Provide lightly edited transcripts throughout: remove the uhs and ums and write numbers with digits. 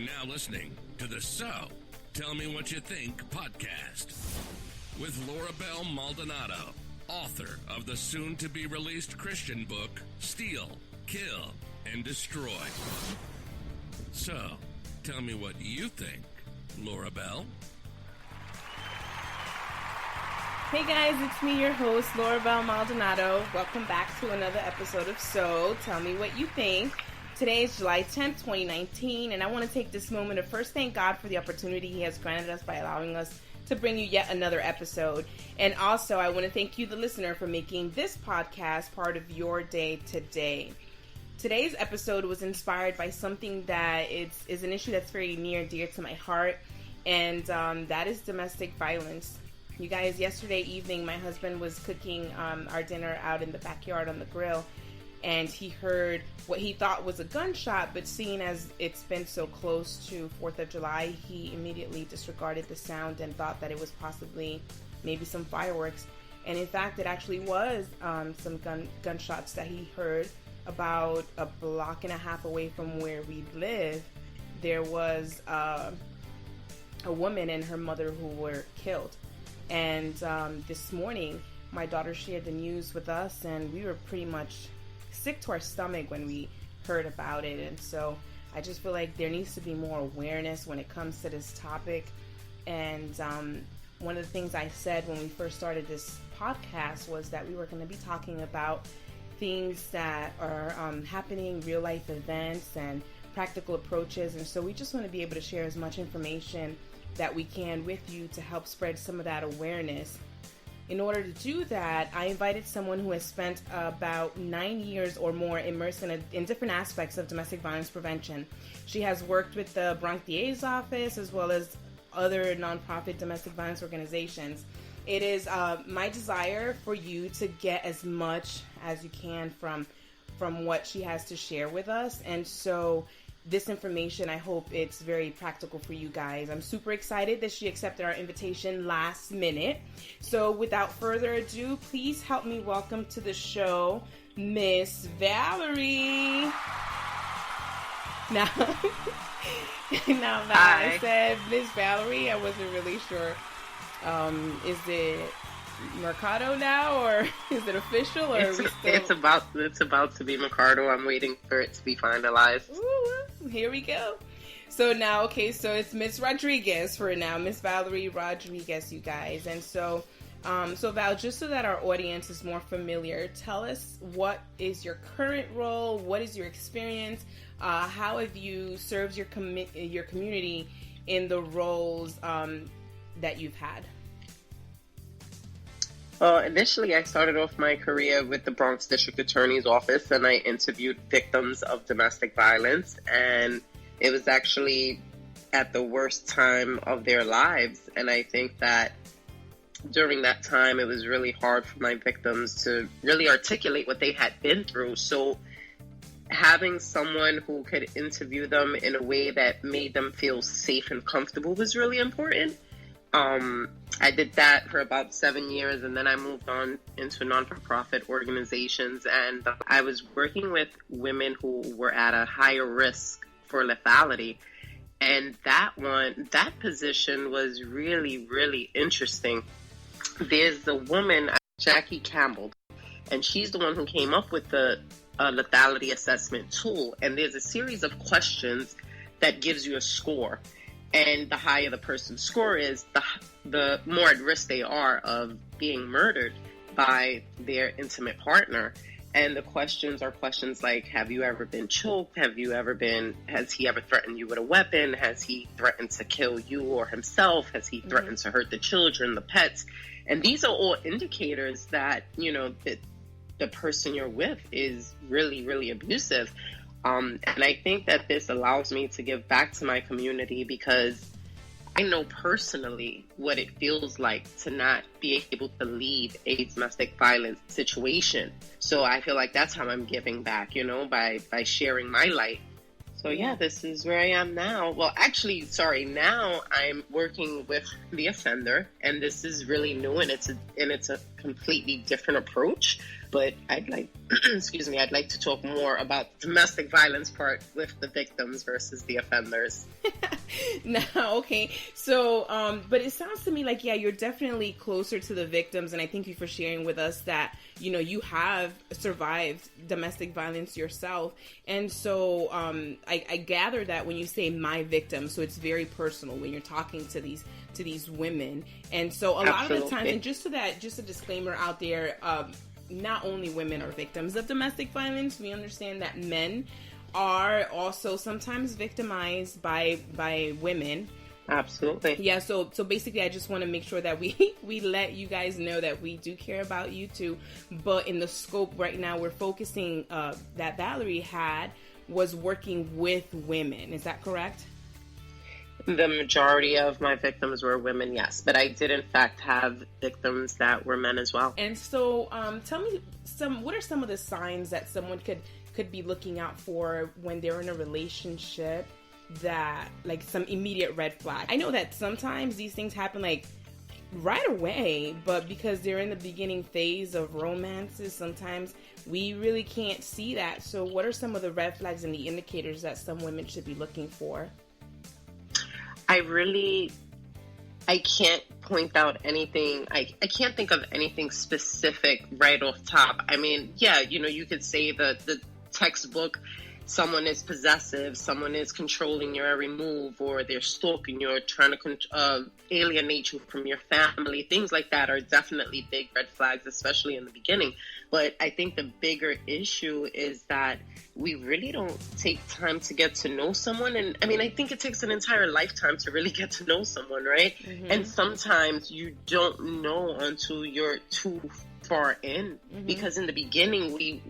now listening to the So Tell Me What You Think podcast with Loribel Maldonado, author of the soon-to-be-released Christian book, Steal, Kill, and Destroy. So, tell me what you think, Loribel. Hey guys, it's me, your host, Loribel Maldonado. Welcome back to another episode of So Tell Me What You Think. Today is July 10th, 2019, and I want to take this moment to first thank God for the opportunity He has granted us by allowing us to bring you yet another episode. And also, I want to thank you, the listener, for making this podcast part of your day today. Today's episode was inspired by something that is an issue that's very near and dear to my heart, and that is domestic violence. You guys, yesterday evening, my husband was cooking our dinner out in the backyard on the grill, and he heard what he thought was a gunshot, but seeing as it's been so close to 4th of July, he immediately disregarded the sound and thought that it was possibly maybe some fireworks. And in fact, it actually was some gunshots that he heard about a block and a half away from where we live. There was a woman and her mother who were killed. And this morning, my daughter shared the news with us, and we were pretty much sick to our stomach when we heard about it. And so I just feel like there needs to be more awareness when it comes to this topic. And one of the things I said when we first started this podcast was that we were going to be talking about things that are happening, real life events and practical approaches. And so we just want to be able to share as much information that we can with you to help spread some of that awareness. In order to do that, I invited someone who has spent about 9 years or more immersed in different aspects of domestic violence prevention. She has worked with the Bronx DA's office as well as other nonprofit domestic violence organizations. It is my desire for you to get as much as you can from what she has to share with us. And so this information, I hope it's very practical for you guys. I'm super excited that she accepted our invitation last minute. So without further ado, please help me welcome to the show, Miss Valerie. Now, I said Miss Valerie, I wasn't really sure. Is it Mercado now, or is it official, or it's about to be Mercado. I'm waiting for it to be finalized. Ooh, here we go. So now, okay, so it's Miss Rodriguez for now, Miss Valerie Rodriguez, you guys. And so Val, just so that our audience is more familiar, tell us, what is your current role? What is your experience? How have you served your community in the roles that you've had? Initially, I started off my career with the Bronx District Attorney's Office, and I interviewed victims of domestic violence, and it was actually at the worst time of their lives. And I think that during that time, it was really hard for my victims to really articulate what they had been through. So having someone who could interview them in a way that made them feel safe and comfortable was really important. I did that for about 7 years, and then I moved on into non-profit organizations, and I was working with women who were at a higher risk for lethality. And that position was really, really interesting. There's the woman, Jackie Campbell, and she's the one who came up with the lethality assessment tool. And there's a series of questions that gives you a score. And the higher the person's score is, the more at risk they are of being murdered by their intimate partner. And the questions are questions like, have you ever been choked? Has he ever threatened you with a weapon? Has he threatened to kill you or himself? Has he threatened to hurt the children, the pets? And these are all indicators that, that the person you're with is really, really abusive. And I think that this allows me to give back to my community, because I know personally what it feels like to not be able to leave a domestic violence situation. So I feel like that's how I'm giving back, by sharing my light So yeah, this is where I am now. Well, actually, sorry, now I'm working with the offender, and this is really new, and it's a completely different approach. But I'd like, I'd like to talk more about the domestic violence part with the victims versus the offenders. No, okay. So, but it sounds to me like, yeah, you're definitely closer to the victims. And I thank you for sharing with us that, you know, you have survived domestic violence yourself. And so, I gather that when you say my victim, so it's very personal when you're talking to these women. And so a lot of the time, and just a disclaimer out there, not only women are victims of domestic violence. We understand that men are also sometimes victimized by women. Absolutely. Yeah, so basically I just want to make sure that we let you guys know that we do care about you too. But in the scope right now, we're focusing that Valerie was working with women. Is that correct? The majority of my victims were women, yes. But I did, in fact, have victims that were men as well. And so tell me, what are some of the signs that someone could be looking out for when they're in a relationship, that, like, some immediate red flag? I know that sometimes these things happen, like, right away, but because they're in the beginning phase of romances, sometimes we really can't see that. So what are some of the red flags and the indicators that some women should be looking for? I can't point out anything. I can't think of anything specific right off top. I mean, yeah, you know, you could say the textbook, someone is possessive, someone is controlling your every move, or they're stalking you, or trying to alienate you from your family. Things like that are definitely big red flags, especially in the beginning. But I think the bigger issue is that we really don't take time to get to know someone. And I mean, I think it takes an entire lifetime to really get to know someone, right? Mm-hmm. And sometimes you don't know until you're too far in, because in the beginning we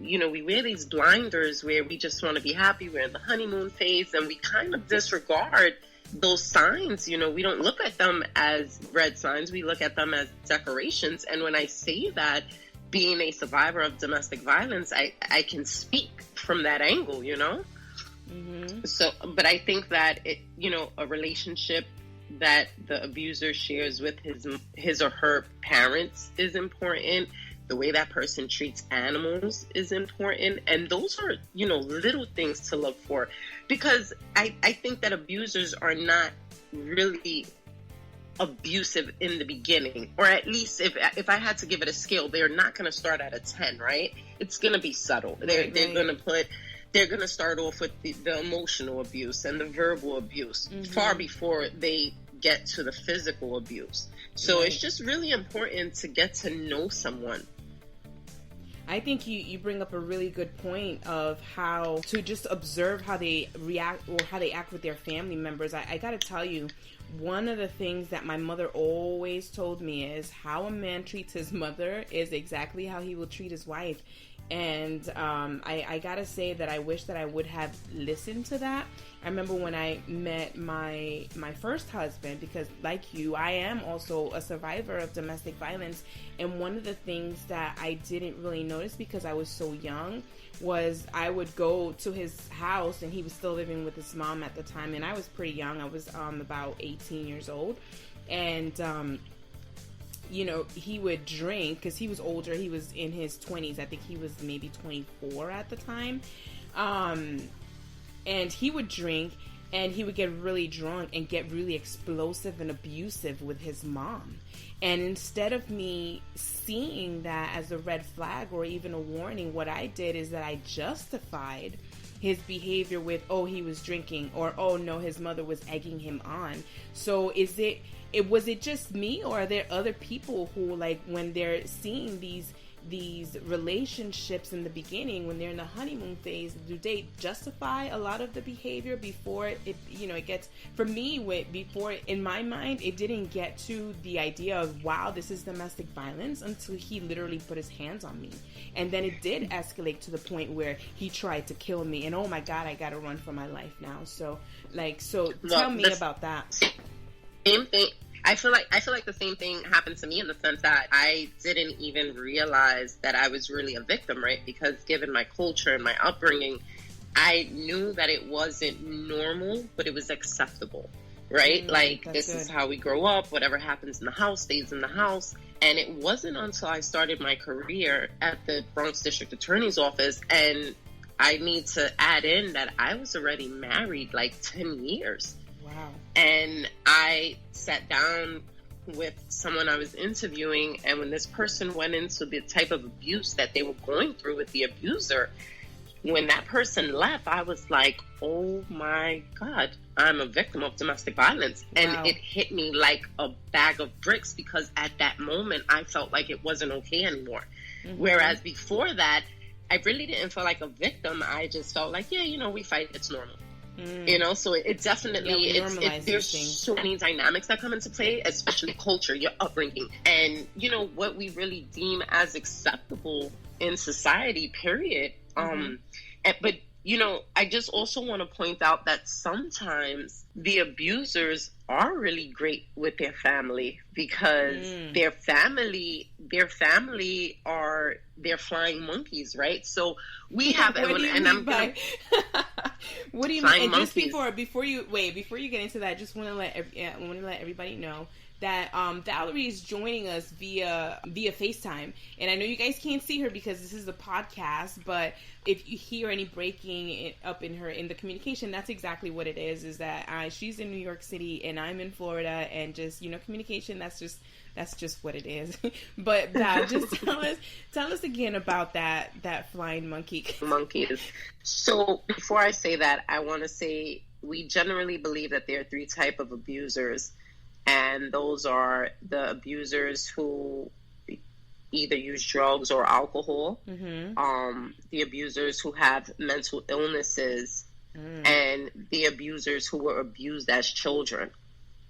wear these blinders where we just want to be happy. We're in the honeymoon phase, and we kind of disregard those signs. You know, we don't look at them as red signs, we look at them as decorations. And when I say that, being a survivor of domestic violence, I can speak from that angle, you know. So, but I think that a relationship that the abuser shares with his or her parents is important. The way that person treats animals is important. And those are, little things to look for. Because I think that abusers are not really abusive in the beginning. Or at least if I had to give it a scale, they're not going to start at a 10, right? It's going to be subtle. They're going to start off with the emotional abuse and the verbal abuse far before they get to the physical abuse. So it's just really important to get to know someone. I think you bring up a really good point of how to just observe how they react or how they act with their family members. I got to tell you, one of the things that my mother always told me is how a man treats his mother is exactly how he will treat his wife. And I gotta say that I wish that I would have listened to that. I remember when I met my first husband, because like you, I am also a survivor of domestic violence. And one of the things that I didn't really notice because I was so young was I would go to his house, and he was still living with his mom at the time. And I was pretty young. I was about 18 years old. And he would drink because he was older. He was in his 20s. I think he was maybe 24 at the time. And he would drink, and he would get really drunk and get really explosive and abusive with his mom. And instead of me seeing that as a red flag or even a warning, what I did is that I justified his behavior with, oh, he was drinking, or, oh, no, his mother was egging him on. So was it just me, or are there other people who, like, when they're seeing these relationships in the beginning, when they're in the honeymoon phase, do they justify a lot of the behavior before it gets, for me, before, in my mind, it didn't get to the idea of, wow, this is domestic violence, until he literally put his hands on me. And then it did escalate to the point where he tried to kill me, and oh my God, I gotta run for my life now. So tell me about that. Same thing. I feel like the same thing happened to me, in the sense that I didn't even realize that I was really a victim, right? Because given my culture and my upbringing, I knew that it wasn't normal, but it was acceptable, right? Like, this is how we grow up. Whatever happens in the house stays in the house. And it wasn't until I started my career at the Bronx District Attorney's Office, and I need to add in that I was already married like 10 years. Wow. And I sat down with someone I was interviewing, and when this person went into the type of abuse that they were going through with the abuser, when that person left, I was like, oh my God, I'm a victim of domestic violence. Wow. And it hit me like a bag of bricks, because at that moment I felt like it wasn't okay anymore. Mm-hmm. Whereas before that, I really didn't feel like a victim. I just felt like, yeah, you know, we fight, it's normal. You know, so it definitely, there's so many dynamics that come into play, especially culture, your upbringing, and, you know, what we really deem as acceptable in society, period. But, you know, I just also want to point out that sometimes the abusers are really great with their family, because their family are their flying monkeys, right? So we have, what do you mean? And just before you get into that, I just want to let everybody know that Valerie is joining us via FaceTime, and I know you guys can't see her because this is a podcast, but if you hear any breaking up in the communication, that's exactly what it is. Is that she's in New York City and I'm in Florida, and just, you know, communication. That's just what it is. But just tell us again about that flying monkey. Monkeys. So before I say that, I want to say we generally believe that there are three types of abusers. And those are the abusers who either use drugs or alcohol, the abusers who have mental illnesses, and the abusers who were abused as children.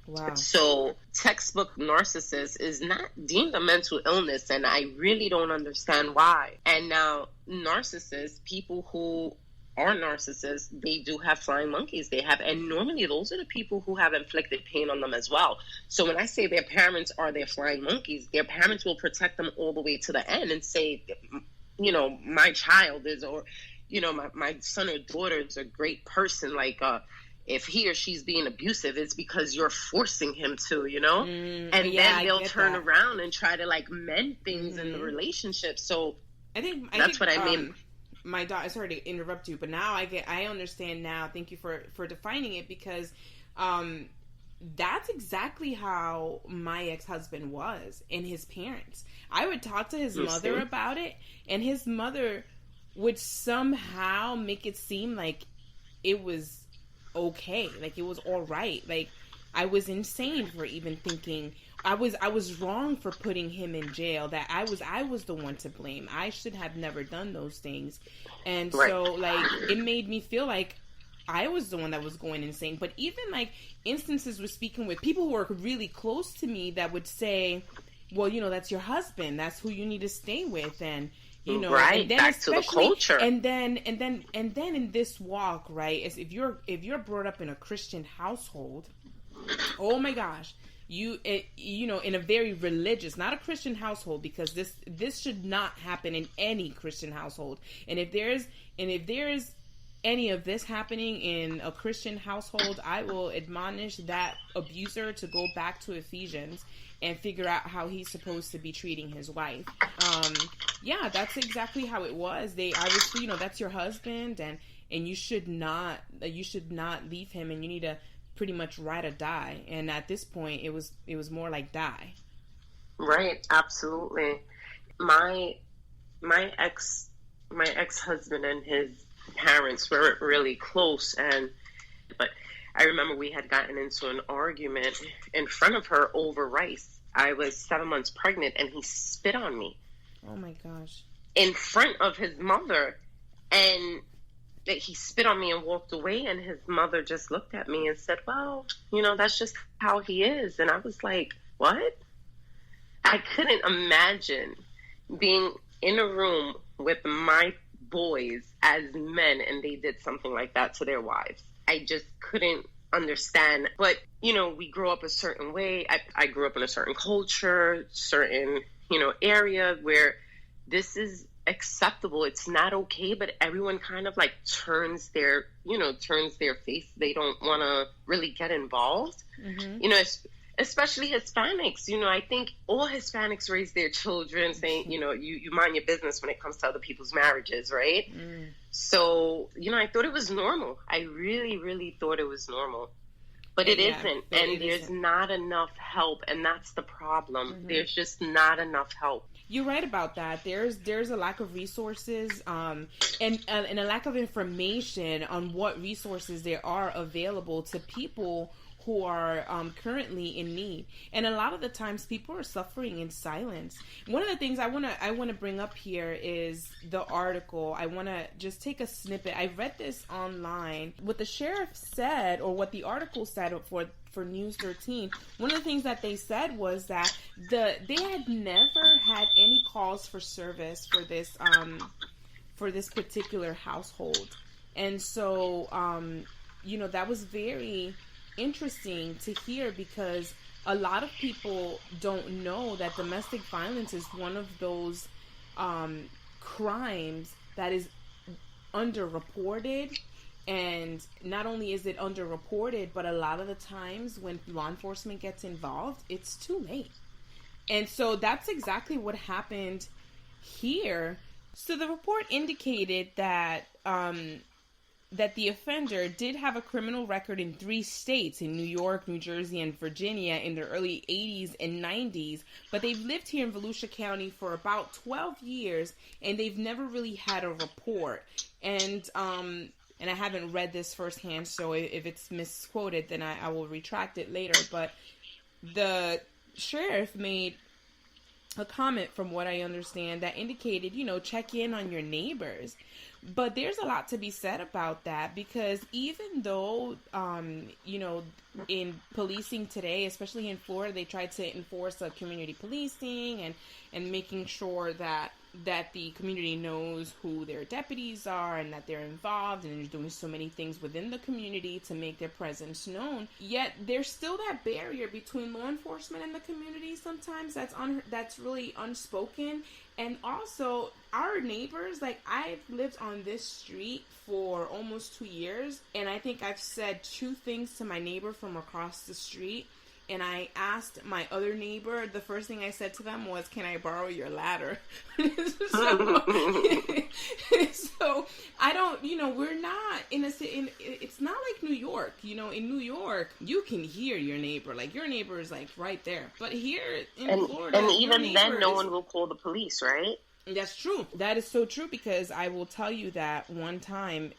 Wow. So textbook narcissist is not deemed a mental illness, and I really don't understand why. And now narcissists, people who are narcissists, they do have flying monkeys. And normally those are the people who have inflicted pain on them as well. So when I say their parents are their flying monkeys, their parents will protect them all the way to the end and say, you know, my child is, or, you know, my son or daughter is a great person. Like, if he or she's being abusive, it's because you're forcing him to, you know? And then they'll turn around and try to like mend things in the relationship. So I think what I mean. My daughter, sorry to interrupt you, but now I understand now. Thank you for defining it, because that's exactly how my ex-husband was, and his parents. I would talk to his mother about it, and his mother would somehow make it seem like it was okay, like it was all right. Like I was insane for even thinking. I was wrong for putting him in jail. That I was the one to blame. I should have never done those things. And so like it made me feel like I was the one that was going insane. But even like instances with speaking with people who are really close to me that would say, well, you know, that's your husband. That's who you need to stay with. And you know, and then back to the culture. And then in this walk, right, is if you're brought up in a Christian household, oh my gosh. You know, in a very religious, not a Christian household, because this should not happen in any Christian household. And if there's any of this happening in a Christian household, I will admonish that abuser to go back to Ephesians and figure out how he's supposed to be treating his wife. Yeah, that's exactly how it was. You know, that's your husband, and you should not leave him, and you need to pretty much ride or die. And at this point it was more like die. Right, absolutely. My ex-husband and his parents weren't really close, but I remember we had gotten into an argument in front of her over rice. I was 7 months pregnant, and he spit on me. Oh my gosh. In front of his mother, and that he spit on me and walked away, and his mother just looked at me and said, well, you know, that's just how he is. And I was like, what? I couldn't imagine being in a room with my boys as men and they did something like that to their wives. I just couldn't understand. But, you know, we grow up a certain way. I grew up in a certain culture, certain, you know, area where this is acceptable. It's not okay, but everyone kind of like turns their face. They don't want to really get involved. Especially Hispanics. I think all Hispanics raise their children saying, you mind your business when it comes to other people's marriages, right? So, I thought it was normal. I really, really thought it was normal. But it isn't. And there's not enough help. And that's the problem. There's just not enough help. You're right about that. There's a lack of resources and a lack of information on what resources there are available to people who are currently in need. And a lot of the times people are suffering in silence. One of the things I want to bring up here is the article. I want to just take a snippet. I read this online. What the sheriff said, or what the article said for News 13, one of the things that they said was that they had never had any calls for service for this particular household. And so that was very interesting to hear, because a lot of people don't know that domestic violence is one of those crimes that is underreported. And not only is it underreported, but a lot of the times when law enforcement gets involved, it's too late. And so that's exactly what happened here. So the report indicated that that the offender did have a criminal record in 3 states, in New York, New Jersey, and Virginia, in the early 80s and 90s, but they've lived here in Volusia County for about 12 years, and they've never really had a report. And I haven't read this firsthand, so if it's misquoted, then I will retract it later. But the sheriff made a comment, from what I understand, that indicated, check in on your neighbors. But there's a lot to be said about that, because even though, in policing today, especially in Florida, they try to enforce community policing and making sure that the community knows who their deputies are and that they're involved, and they're doing so many things within the community to make their presence known. Yet there's still that barrier between law enforcement and the community sometimes that's really unspoken. And also our neighbors, like, I've lived on this street for almost 2 years, and I think I've said 2 things to my neighbor from across the street. And I asked my other neighbor, the first thing I said to them was, can I borrow your ladder? So I don't, we're not it's not like New York. In New York, you can hear your neighbor. Like, your neighbor is like right there. But here in Florida, and even then, no one will call the police, right? That's true. That is so true, because I will tell you that one time,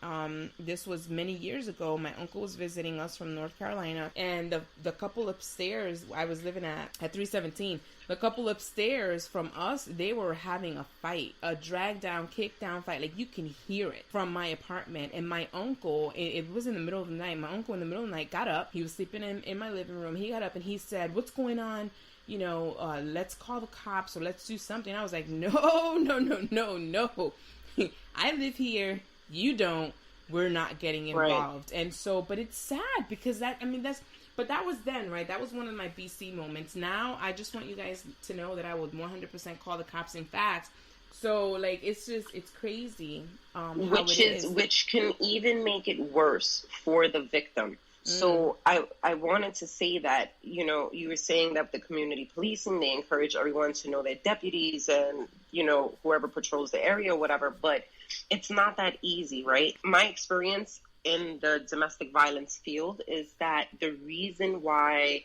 this was many years ago, my uncle was visiting us from North Carolina, and the couple upstairs, I was living at 317, the couple upstairs from us, they were having a fight, a drag down, kick down fight. Like, you can hear it from my apartment. And my uncle, it was in the middle of the night, my uncle in the middle of the night got up. He was sleeping in my living room. He got up and he said, what's going on? Let's call the cops, or let's do something. I was like, no. I live here. You don't. We're not getting involved. Right. And so, but it's sad, because that was then, right? That was one of my BC moments. Now, I just want you guys to know that I would 100% call the cops. In fact, so, like, it's crazy. Which can even make it worse for the victim. So I wanted to say that, you were saying that the community policing, they encourage everyone to know their deputies and, whoever patrols the area or whatever, but it's not that easy, right? My experience in the domestic violence field is that the reason why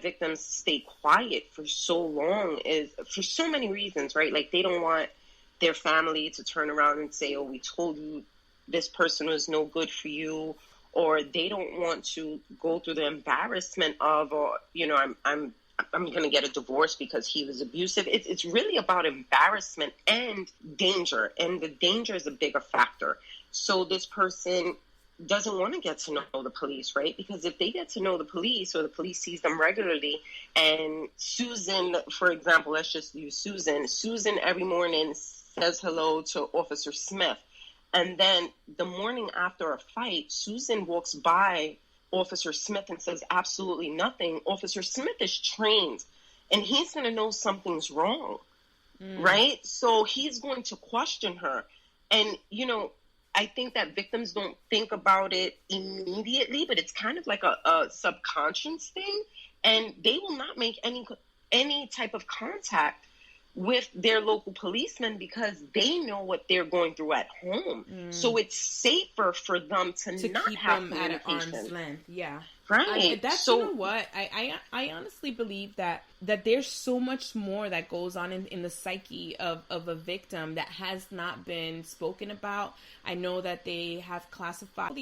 victims stay quiet for so long is for so many reasons, right? Like, they don't want their family to turn around and say, oh, we told you this person was no good for you. Or they don't want to go through the embarrassment of, I'm going to get a divorce because he was abusive. It's really about embarrassment and danger. And the danger is a bigger factor. So this person doesn't want to get to know the police, right? Because if they get to know the police, or the police sees them regularly, and Susan, for example, let's just use Susan. Susan every morning says hello to Officer Smith. And then the morning after a fight, Susan walks by Officer Smith and says absolutely nothing. Officer Smith is trained, and he's going to know something's wrong. right? So he's going to question her. And, I think that victims don't think about it immediately, but it's kind of like a subconscious thing. And they will not make any type of contact with their local policemen because they know what they're going through at home. So it's safer for them to not keep have them at an arm's length. Yeah. Right. You know what? I honestly believe that there's so much more that goes on in the psyche of a victim that has not been spoken about. I know that they have classified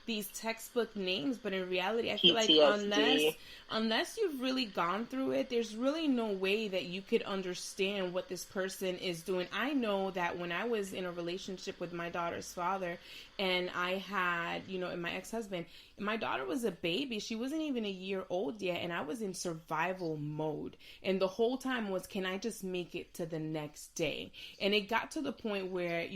these textbook names, but in reality, I feel PTSD. like unless you've really gone through it, there's really no way that you could understand what this person is doing. I know that when I was in a relationship with my daughter's father, and I had, and my ex-husband, my daughter was a baby. She wasn't even a year old yet, and I was in survival mode. And the whole time was, can I just make it to the next day? And it got to the point where,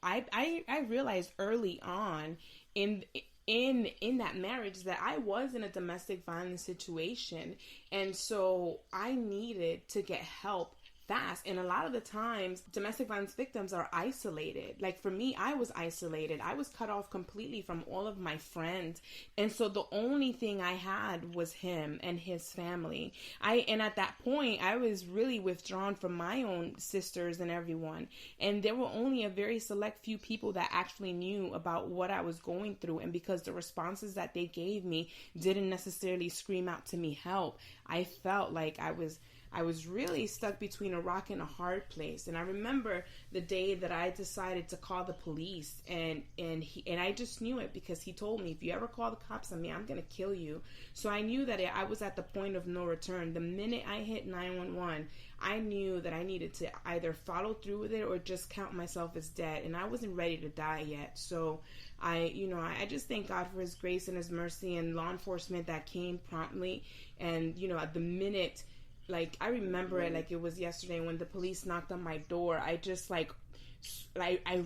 I realized early on in that marriage that I was in a domestic violence situation. And so I needed to get help fast. And a lot of the times domestic violence victims are isolated. Like for me, I was isolated. I was cut off completely from all of my friends. And so the only thing I had was him and his family. And at that point, I was really withdrawn from my own sisters and everyone. And there were only a very select few people that actually knew about what I was going through. And because the responses that they gave me didn't necessarily scream out to me help, I felt like I was really stuck between a rock and a hard place. And I remember the day that I decided to call the police, and I just knew it because he told me, if you ever call the cops on me, I'm going to kill you. So I knew that I was at the point of no return. The minute I hit 911, I knew that I needed to either follow through with it or just count myself as dead. And I wasn't ready to die yet. So I just thank God for his grace and his mercy and law enforcement that came promptly. And, at the minute, like, I remember it like it was yesterday when the police knocked on my door. I just, I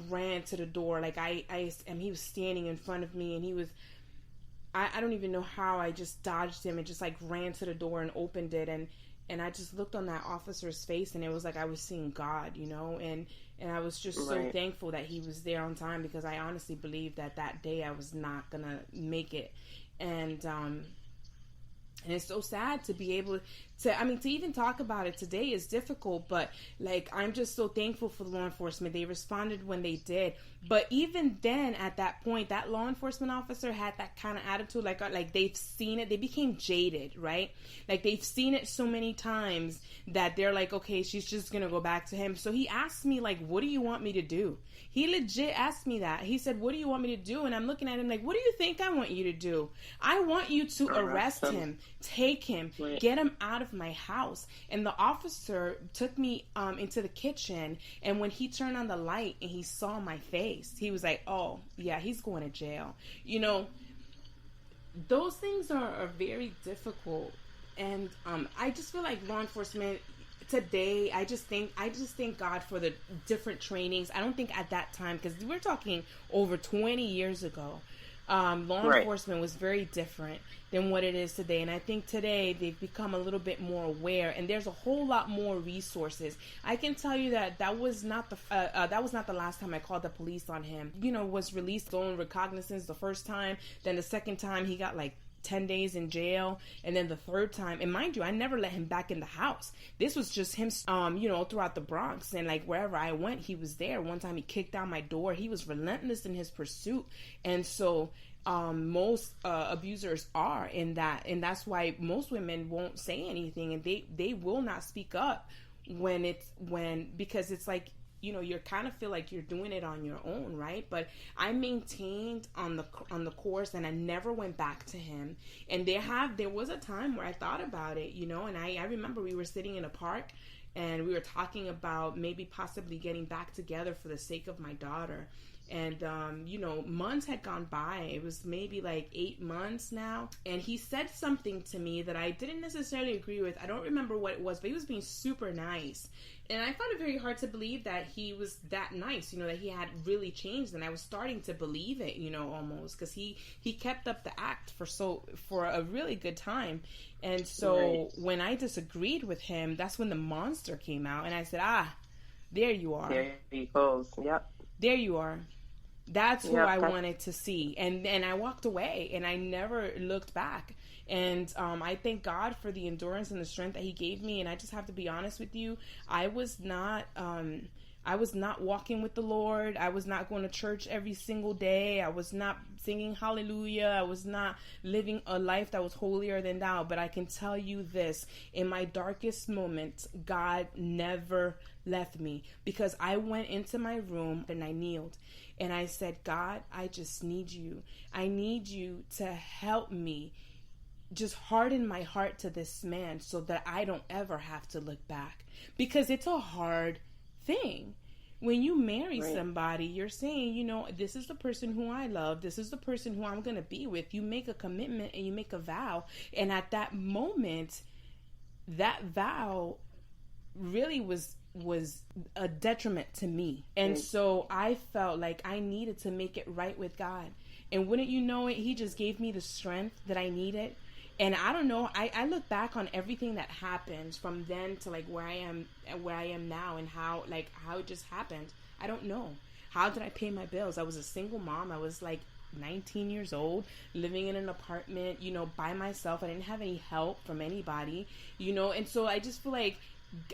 ran to the door. Like, and he was standing in front of me, and he was, I don't even know how I just dodged him and just, ran to the door and opened it. And I just looked on that officer's face, and it was like I was seeing God, and I was just so thankful that he was there on time, because I honestly believed that day I was not going to make it. And it's so sad to be able to even talk about it today is difficult, but I'm just so thankful for law enforcement. They responded when they did. But even then, at that point, that law enforcement officer had that kind of attitude, like they've seen it. They became jaded, right? Like they've seen it so many times that they're like, okay, she's just going to go back to him. So he asked me, what do you want me to do? He legit asked me that. He said, what do you want me to do? And I'm looking at him like, what do you think I want you to do? I want you to arrest him, take him, get him out of my house. And the officer took me into the kitchen, and when he turned on the light and he saw my face, he was like, oh yeah, he's going to jail. Those things are very difficult. And I just feel like law enforcement today, I just thank God for the different trainings. I don't think at that time, because we're talking over 20 years ago, law enforcement was very different than what it is today. And I think today they've become a little bit more aware, and there's a whole lot more resources. I can tell you that was not the last time I called the police on him. Was released on recognizance the first time, then the second time he got 10 days in jail, and then the third time, and mind you, I never let him back in the house. This was just him, throughout the Bronx, and wherever I went, he was there. One time he kicked down my door. He was relentless in his pursuit. And so most abusers are in that, and that's why most women won't say anything, and they will not speak up because it's you kind of feel like you're doing it on your own, right? But I maintained on the course, and I never went back to him. And there was a time where I thought about it, and I remember we were sitting in a park, and we were talking about maybe possibly getting back together for the sake of my daughter. And, months had gone by. It was maybe like 8 months now. And he said something to me that I didn't necessarily agree with. I don't remember what it was, but he was being super nice. And I found it very hard to believe that he was that nice, that he had really changed. And I was starting to believe it, almost, because he kept up the act for a really good time. And so when I disagreed with him, that's when the monster came out. And I said, there you are. There he goes. Yep. There you are. That's who I wanted to see. And I walked away, and I never looked back. And I thank God for the endurance and the strength that he gave me. And I just have to be honest with you. I was not walking with the Lord. I was not going to church every single day. I was not singing hallelujah. I was not living a life that was holier than thou. But I can tell you this, in my darkest moments, God never left me, because I went into my room and I kneeled and I said, God, I just need you. I need you to help me just harden my heart to this man so that I don't ever have to look back, because it's a hard thing. When you marry somebody, you're saying, this is the person who I love. This is the person who I'm going to be with. You make a commitment and you make a vow. And at that moment, that vow really was a detriment to me. And so I felt like I needed to make it right with God. And wouldn't you know it, he just gave me the strength that I needed. And I don't know, I look back on everything that happened from then to like where I am now, and how it just happened. I don't know. How did I pay my bills? I was a single mom. I was like 19 years old, living in an apartment, by myself. I didn't have any help from anybody, and so I just feel like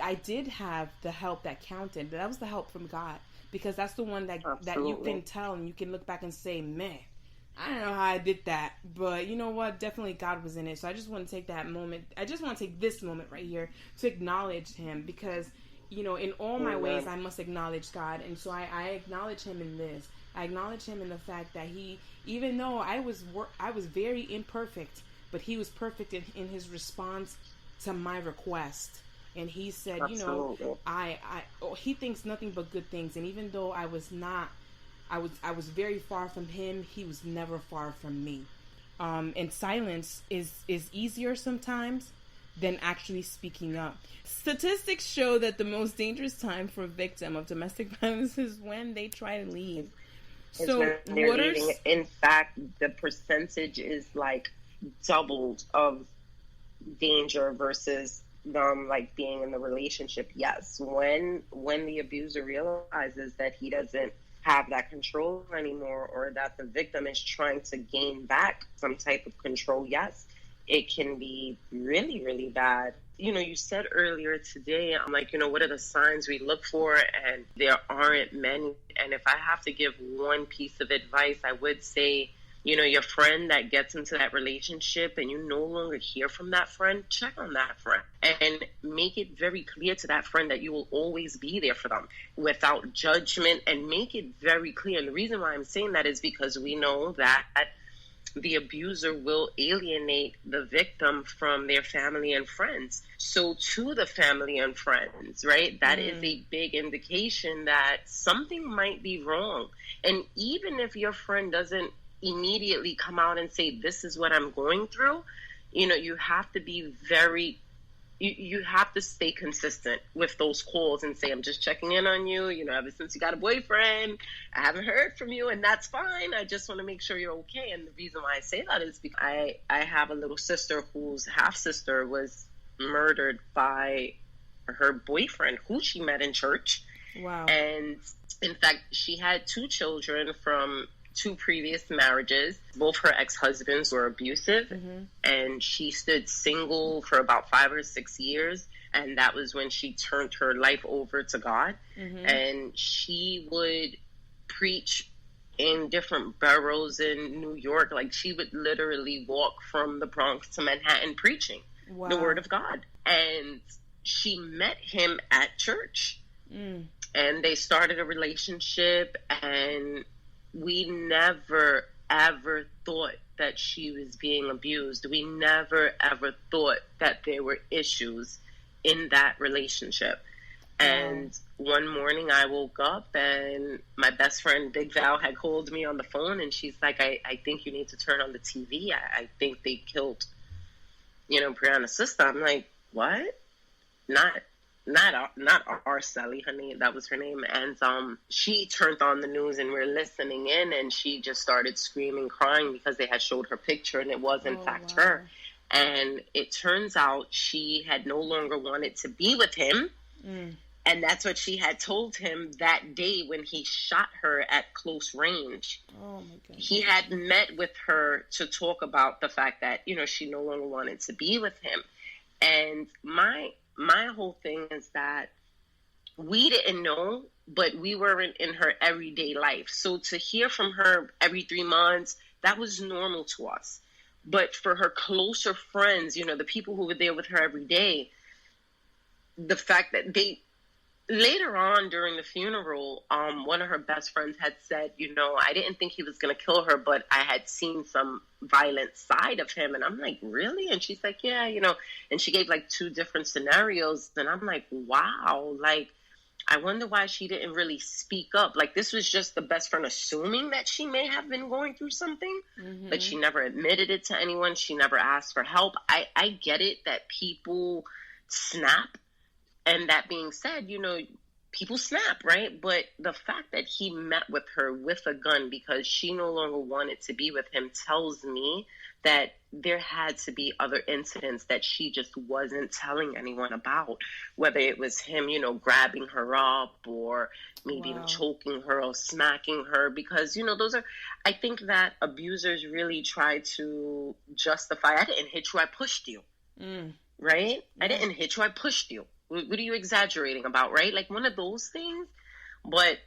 I did have the help that counted, but that was the help from God, because that's the one that you can tell and you can look back and say, man, I don't know how I did that, but you know what? Definitely God was in it. So I just want to take that moment. I just want to take this moment right here to acknowledge him, because, in all my ways, I must acknowledge God. And so I acknowledge him in this. I acknowledge him in the fact that he, even though I was very imperfect, but he was perfect in his response to my request. And he said, he thinks nothing but good things. And even though I was very far from him, he was never far from me. And silence is easier sometimes than actually speaking up. Statistics show that the most dangerous time for a victim of domestic violence is when they try to leave. In fact, the percentage is like doubled of danger versus them like being in the relationship. Yes, when the abuser realizes that he doesn't have that control anymore, or that the victim is trying to gain back some type of control, yes, it can be really, really bad. You said earlier today, I'm like, what are the signs we look for? And there aren't many. And if I have to give one piece of advice, I would say, your friend that gets into that relationship and you no longer hear from that friend, check on that friend and make it very clear to that friend that you will always be there for them without judgment, and make it very clear. And the reason why I'm saying that is because we know that the abuser will alienate the victim from their family and friends. So to the family and friends, right, that is a big indication that something might be wrong. And even if your friend doesn't immediately come out and say, this is what I'm going through, you have to be you have to stay consistent with those calls and say, I'm just checking in on you, ever since you got a boyfriend, I haven't heard from you, and that's fine. I just want to make sure you're okay. And the reason why I say that is because I have a little sister whose half-sister was murdered by her boyfriend, who she met in church. Wow. And in fact, she had 2 children from 2 previous marriages. Both her ex-husbands were abusive, and she stood single for about 5 or 6 years, and that was when she turned her life over to God. And she would preach in different boroughs in New York. Like, she would literally walk from the Bronx to Manhattan preaching the word of God. And she met him at church, and they started a relationship, and we never, ever thought that she was being abused. We never, ever thought that there were issues in that relationship. And one morning I woke up and my best friend, Big Val, had called me on the phone, and she's like, I think you need to turn on the TV. I think they killed, Brianna's sister. I'm like, what? Not Arceli, her name, that was her name. And she turned on the news, and we're listening in, and she just started screaming, crying, because they had showed her picture, and it was in fact her. And it turns out she had no longer wanted to be with him. And that's what she had told him that day when he shot her at close range. Oh my goodness. He had met with her to talk about the fact that, she no longer wanted to be with him. And my whole thing is that we didn't know, but we weren't in her everyday life. So to hear from her every 3 months, that was normal to us. But for her closer friends, the people who were there with her every day, the fact that later on during the funeral, one of her best friends had said, I didn't think he was going to kill her, but I had seen some violent side of him. And I'm like, really? And she's like, yeah, and she gave like 2 different scenarios. And I'm like, wow, like, I wonder why she didn't really speak up. Like, this was just the best friend assuming that she may have been going through something, but she never admitted it to anyone. She never asked for help. I get it that people snap. And that being said, people snap, right? But the fact that he met with her with a gun because she no longer wanted to be with him tells me that there had to be other incidents that she just wasn't telling anyone about, whether it was him, grabbing her up or maybe even choking her or smacking her, because, those are, I think that abusers really try to justify, I didn't hit you, I pushed you, right? I didn't hit you, I pushed you. What are you exaggerating about, right? Like one of those things. But,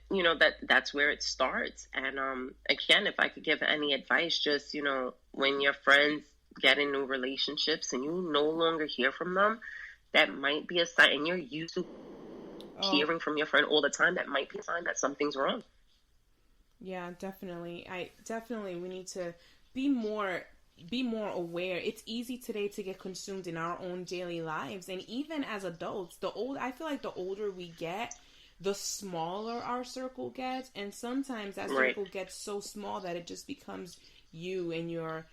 that's where it starts. And again, if I could give any advice, just, when your friends get in new relationships and you no longer hear from them, that might be a sign. And you're used to hearing from your friend all the time. That might be a sign that something's wrong. Yeah, definitely. We need to be more aware. It's easy today to get consumed in our own daily lives, and even as adults, I feel like the older we get, the smaller our circle gets, and sometimes that circle gets so small that it just becomes you and your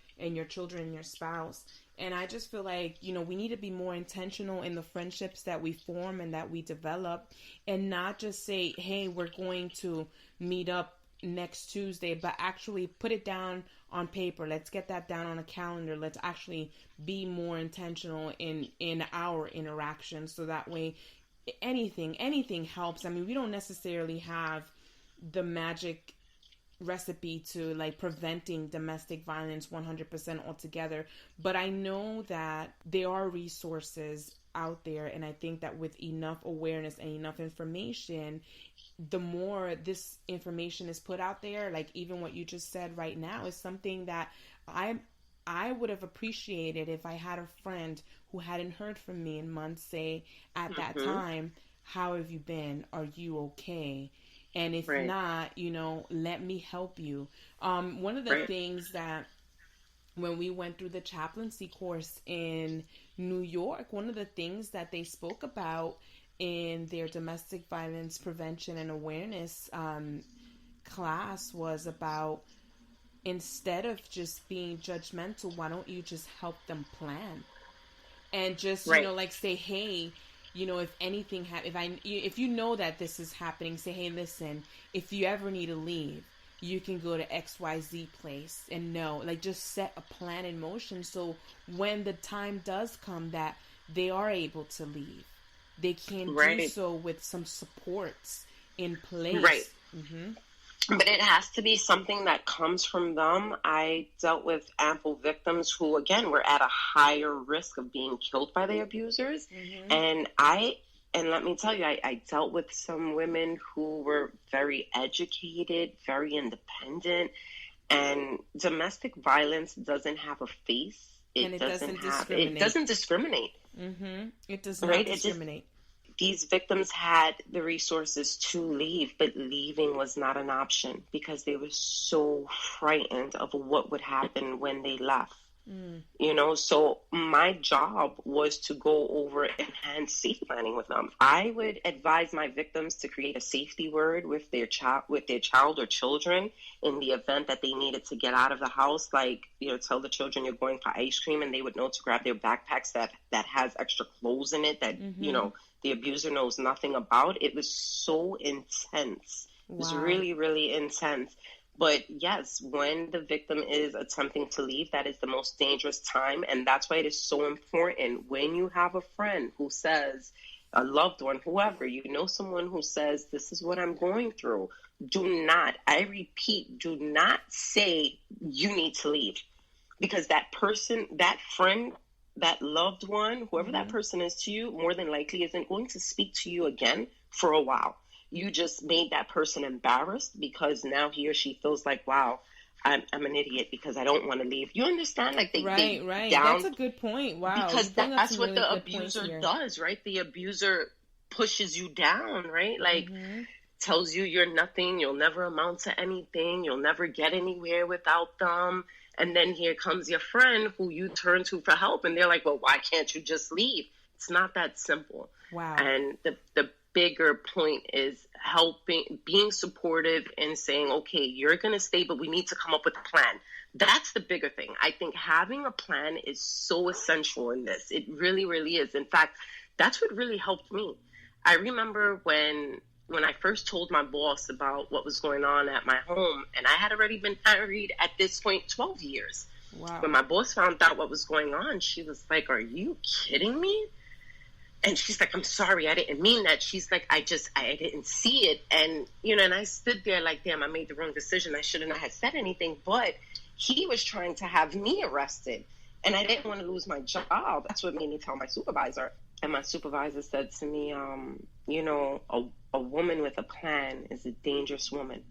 children and your spouse. And I just feel like, we need to be more intentional in the friendships that we form and that we develop, and not just say, hey, we're going to meet up next Tuesday, but actually put it down on paper. Let's get that down on a calendar. Let's actually be more intentional in our interactions, so that way anything helps. I mean, we don't necessarily have the magic recipe to like preventing domestic violence 100% altogether, but I know that there are resources out there, and I think that with enough awareness and enough information, the more this information is put out there, like even what you just said right now is something that I would have appreciated if I had a friend who hadn't heard from me in months say at that time, how have you been? Are you okay? And if not, let me help you. One of the things that when we went through the chaplaincy course in New York, one of the things that they spoke about in their domestic violence prevention and awareness class was about, instead of just being judgmental, why don't you just help them plan? And just, like say, hey, if anything if you know that this is happening, say, hey, listen, if you ever need to leave, you can go to XYZ place, and just set a plan in motion. So when the time does come that they are able to leave, they can do so with some supports in place. Right. But it has to be something that comes from them. I dealt with ample victims who, again, were at a higher risk of being killed by their abusers. And let me tell you, I dealt with some women who were very educated, very independent, and domestic violence doesn't have a face. It doesn't discriminate. It doesn't discriminate. It does not discriminate. These victims had the resources to leave, but leaving was not an option because they were so frightened of what would happen when they left. So my job was to go over enhanced safety planning with them. I would advise my victims to create a safety word with their child or children in the event that they needed to get out of the house. Like, tell the children you're going for ice cream, and they would know to grab their backpacks that has extra clothes in it that, the abuser knows nothing about. It was so intense. Wow. It was really, really intense. But yes, when the victim is attempting to leave, that is the most dangerous time. And that's why it is so important when you have a friend who says, a loved one, whoever, someone who says, this is what I'm going through. Do not, I repeat, do not say you need to leave. Because that person, that friend, that loved one, whoever that person is to you, more than likely isn't going to speak to you again for a while. You just made that person embarrassed because now he or she feels like, wow, I'm an idiot because I don't want to leave. You understand? Like right. Down, that's a good point. Wow. Because that's what the abuser does, right? The abuser pushes you down, right? Like tells you you're nothing. You'll never amount to anything. You'll never get anywhere without them. And then here comes your friend who you turn to for help. And they're like, well, why can't you just leave? It's not that simple. Wow. And the bigger point is being supportive and saying, okay, you're going to stay, but we need to come up with a plan. That's the bigger thing. I think having a plan is so essential in this. It really, really is. In fact, that's what really helped me. I remember when I first told my boss about what was going on at my home, and I had already been married at this point 12 years. Wow. When my boss found out what was going on, she was like, are you kidding me? And she's like, I'm sorry, I didn't mean that. She's like, I didn't see it. And, and I stood there like, damn, I made the wrong decision. I shouldn't have said anything. But he was trying to have me arrested. And I didn't want to lose my job. That's what made me tell my supervisor. And my supervisor said to me, a woman with a plan is a dangerous woman.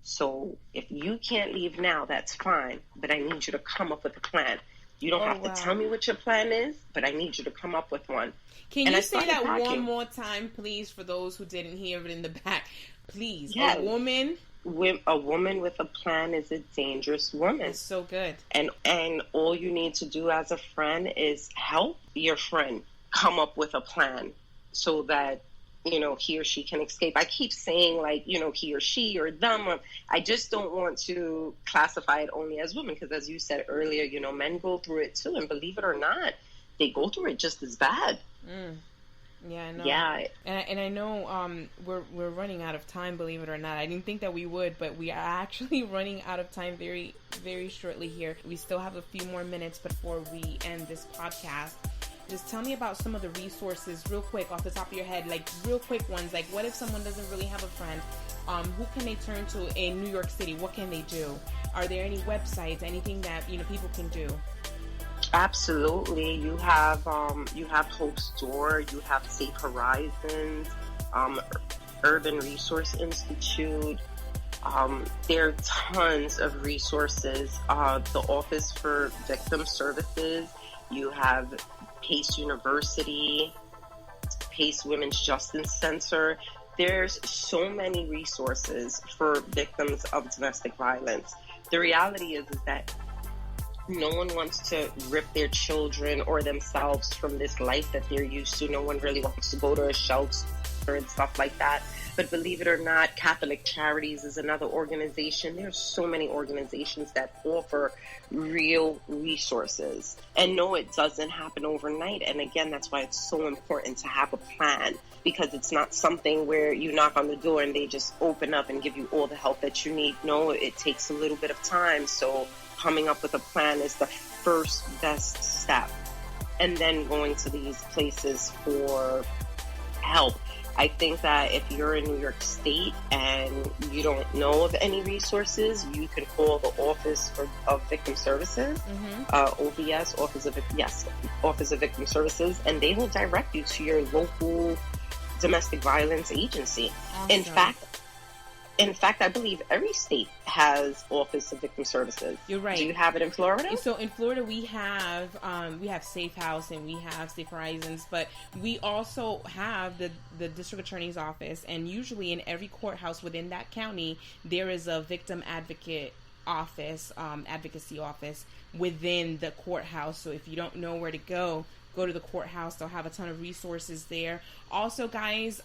So if you can't leave now, that's fine. But I need you to come up with a plan. You don't have to tell me what your plan is, but I need you to come up with one. Can you say that one more time, please, for those who didn't hear it in the back? Please. Yes. A woman with a plan is a dangerous woman. That's so good. And all you need to do as a friend is help your friend come up with a plan so that, he or she can escape. I keep saying he or she or them. I just don't want to classify it only as women because, as you said earlier, men go through it too. And believe it or not, they go through it just as bad. Yeah, I know. Yeah. And I know we're running out of time, believe it or not. I didn't think that we would, but we are actually running out of time very, very shortly here. We still have a few more minutes before we end this podcast. Just tell me about some of the resources real quick off the top of your head, like real quick ones. Like what if someone doesn't really have a friend? Who can they turn to in New York City? What can they do? Are there any websites, anything that, people can do? Absolutely. You have Hope's Door, you have Safe Horizons, Urban Resource Institute. There are tons of resources. The Office for Victim Services. You have Pace University, Pace Women's Justice Center. There's so many resources for victims of domestic violence. The reality is that no one wants to rip their children or themselves from this life that they're used to. No one really wants to go to a shelter and stuff like that. But believe it or not, Catholic Charities is another organization. There's so many organizations that offer real resources. And no, it doesn't happen overnight. And again, that's why it's so important to have a plan, because it's not something where you knock on the door and they just open up and give you all the help that you need. No, it takes a little bit of time. So coming up with a plan is the first best step. And then going to these places for help. I think that if you're in New York State and you don't know of any resources, you can call the Office of Victim Services, OVS, Office of Victim Services, and they will direct you to your local domestic violence agency. Awesome. In fact, I believe every state has Office of Victim Services. You're right. Do you have it in Florida? So in Florida, we have Safe House and we have Safe Horizons, but we also have the District Attorney's Office, and usually in every courthouse within that county, there is a victim advocate office, advocacy office within the courthouse. So if you don't know where to go to the courthouse. They'll have a ton of resources there. Also, guys,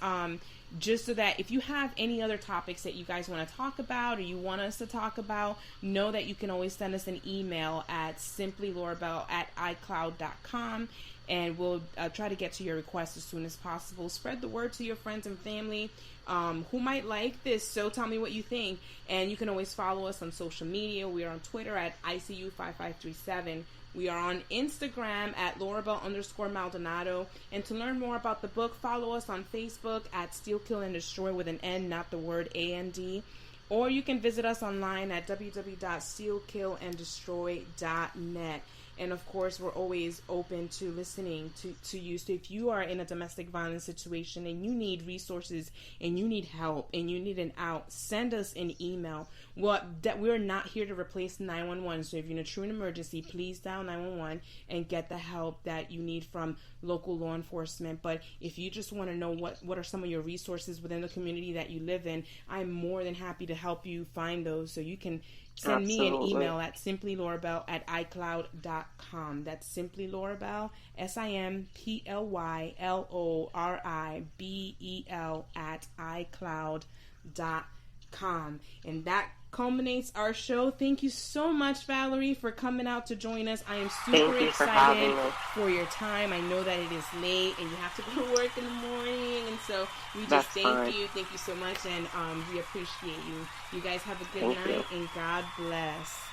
just so that if you have any other topics that you guys want to talk about or you want us to talk about, know that you can always send us an email at simplyloribel@icloud.com, and we'll try to get to your request as soon as possible. Spread the word to your friends and family who might like this. So tell me what you think. And you can always follow us on social media. We are on Twitter at ICU5537. We are on Instagram at Loribel_Maldonado. And to learn more about the book, follow us on Facebook at Steal, Kill, and Destroy with an N, not the word AND. Or you can visit us online at www.stealkillanddestroy.net. And of course, we're always open to listening to you. So if you are in a domestic violence situation and you need resources and you need help and you need an out, send us an email. Well, that we're not here to replace 911. So if you're in a true emergency, please dial 911 and get the help that you need from local law enforcement. But if you just want to know what are some of your resources within the community that you live in, I'm more than happy to help you find those. So you can send me an email at simplyloribel@icloud.com. That's simplyloribel, SIMPLYLORIBEL @icloud.com. And that culminates our show. Thank you so much, Valerie, for coming out to join us. I am super excited for your time. I know that it is late and you have to go to work in the morning, and so we just thank you so much, and we appreciate you. You guys have a good night, and God bless.